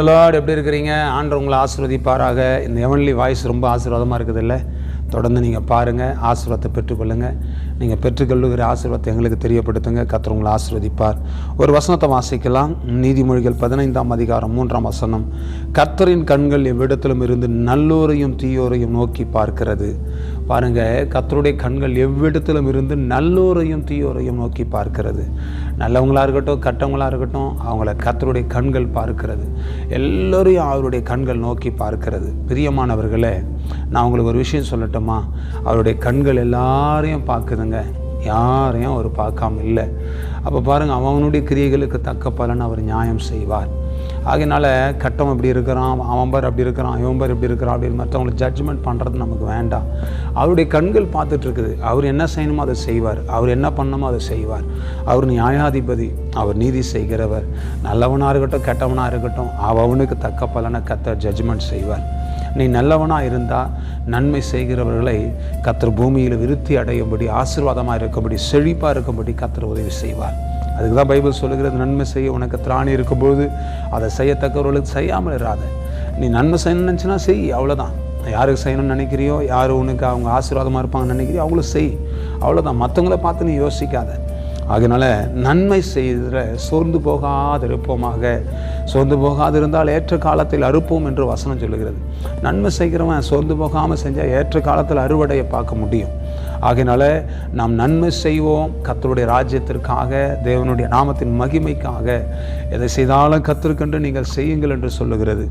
Lord, எப்படி இருக்கிறீங்க? ஆண்டவர் உங்களை ஆசீர்வதிப்பாராக. இந்த ஹெவன்லி வாய்ஸ் ரொம்ப ஆசீர்வாதமாக இருக்குது இல்லை? தொடர்ந்து நீங்கள் பாருங்கள், ஆசீர்வாதத்தை பெற்றுக்கொள்ளுங்கள். நீங்கள் பெற்றுக்கொள்ளுகிற ஆசீர்வாதத்தை எங்களுக்கு தெரியப்படுத்துங்க. கர்த்தர் உங்களை ஆசீர்வதிப்பார். ஒரு வசனத்தை வாசிக்கலாம். நீதிமொழிகள் 15:3 கர்த்தரின் கண்கள் எவ்விடத்திலும் இருந்து நல்லோரையும் தீயோரையும் நோக்கி பார்க்கிறது. பாருங்கள், கர்த்தருடைய கண்கள் எவ்விடத்திலும் இருந்து நல்லோரையும் தீயோரையும் நோக்கி பார்க்கிறது. நல்லவங்களாக இருக்கட்டும், கெட்டவங்களாக இருக்கட்டும், அவங்கள கர்த்தருடைய கண்கள் பார்க்கிறது. எல்லோரையும் அவருடைய கண்கள் நோக்கி பார்க்கிறது. பிரியமானவர்களே, நான் உங்களுக்கு ஒரு விஷயம் சொல்லட்டுமா? அவருடைய கண்கள் எல்லாரையும் பார்க்குதுங்க, யாரையும் அவர் பார்க்காம இல்லை. அப்போ பாருங்கள், அவனுடைய கிரியைகளுக்கு தக்க பலன் அவர் நியாயம் செய்வார். ஆகையினால கட்டம் இப்படி இருக்கிறான், அவன் பார் அப்படி இருக்கிறான், இவன் பார் இப்படி இருக்கிறான் அப்படின்னு மற்றவங்களை ஜட்ஜ்மெண்ட் பண்ணுறது நமக்கு வேண்டாம். அவருடைய கண்கள் பார்த்துட்டு இருக்குது. அவர் என்ன செய்யணுமோ அதை செய்வார். அவர் என்ன பண்ணணுமோ அதை செய்வார். அவர் நியாயாதிபதி, அவர் நீதி செய்கிறவர். நல்லவனாக இருக்கட்டும், கெட்டவனாக இருக்கட்டும், அவனுக்கு தக்க பலனை கர்த்தர் ஜட்ஜ்மெண்ட் செய்வார். நீ நல்லவனாக இருந்தால் நன்மை செய்கிறவர்களை கர்த்தர் பூமியில் விருத்தி அடையும்படி, ஆசீர்வாதமாக இருக்கும்படி, செழிப்பாக இருக்கும்படி கர்த்தர் உதவி செய்வார். அதுக்கு தான் பைபிள் சொல்லுகிறது, நன்மை செய்ய உனக்கு திராணி இருக்கும்போது அதை செய்யத்தக்கவர்களுக்கு செய்யாமல் இராத. நீ நன்மை செய்யணும்னு நினச்சினா செய், அவ்வளோதான். யாருக்கு செய்யணும்னு நினைக்கிறியோ, யார் உனக்கு அவங்க ஆசீர்வாதமாக இருப்பாங்கன்னு நினைக்கிறியோ அவங்களும் செய், அவ்வளோதான். மற்றவங்கள பார்த்து நீ யோசிக்காத. அதனால் நன்மை செய்கிற சோர்ந்து போகாதிருப்போமாக. சோர்ந்து போகாதிருந்தால் ஏற்ற காலத்தில் அறுப்போம் என்று வசனம் சொல்லுகிறது. நன்மை செய்கிறவன் சோர்ந்து போகாமல் செஞ்சால் ஏற்ற காலத்தில் அறுவடையை பார்க்க முடியும். ஆகையினால நாம் நன்மை செய்வோம். கர்த்தருடைய ராஜ்யத்திற்காக, தேவனுடைய நாமத்தின் மகிமைக்காக எதை செய்தாலும் கர்த்தருக்கென்று நீங்கள் செய்யுங்கள் என்று சொல்லுகிறது.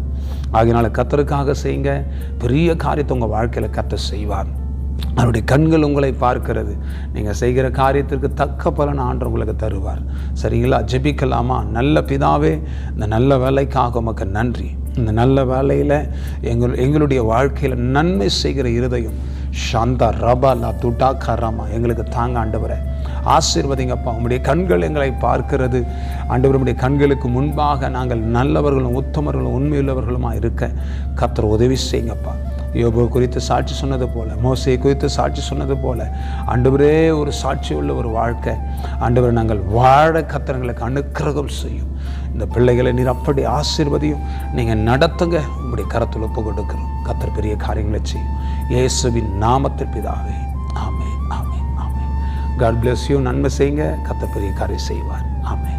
ஆகையினால கர்த்தருக்காக செய்யுங்க. பெரிய காரியத்தை உங்கள் வாழ்க்கையில் கர்த்தர் செய்வார். அவருடைய கண்கள் உங்களை பார்க்கிறது. நீங்கள் செய்கிற காரியத்திற்கு தக்க பலன் ஆண்டவர் உங்களுக்கு தருவார். சரிங்களா? ஜெபிக்கலாமா? நல்ல பிதாவே, இந்த நல்ல வேலைக்காக உமக்கு நன்றி. இந்த நல்ல வேலையில் எங்களுடைய வாழ்க்கையில் நன்மை செய்கிற இருதயம் சாந்தா ரபாலா துட்டா கராமா எங்களுக்கு தாங்க ஆண்டவரை. ஆசீர்வதிங்கப்பா. உம்முடைய கண்கள் எங்களை பார்க்கிறது ஆண்டவர். உம்முடைய கண்களுக்கு முன்பாக நாங்கள் நல்லவர்களும் உத்தமர்களும் உண்மையுள்ளவர்களுமாக இருக்க கர்த்தர் உதவி செய்யுங்கப்பா. யோபு குறித்து சாட்சி சொன்னது போல, மோசே குறித்து சாட்சி சொன்னது போல ஆண்டவரே ஒரு சாட்சி உள்ள ஒரு வாழ்க்கை ஆண்டவரை நாங்கள் வாழ கர்த்தர்களுக்கு அனுக்கிரகம் செய்யும். இந்த பிள்ளைகளை நீர் அப்படி ஆசீர்வதியும். நீங்கள் நடத்துங்க. உங்களுடைய கரத்தில் ஒப்பு கொடுக்கிறோம். கர்த்தர் பெரிய காரியங்களை செய்யும். இயேசுவின் நாமத்தில் பிதாவே, ஆமென், ஆமென், ஆமென். God bless you. நன்மை செய்யுங்க. கர்த்தர் பெரிய காரியம் செய்வார். ஆமென்.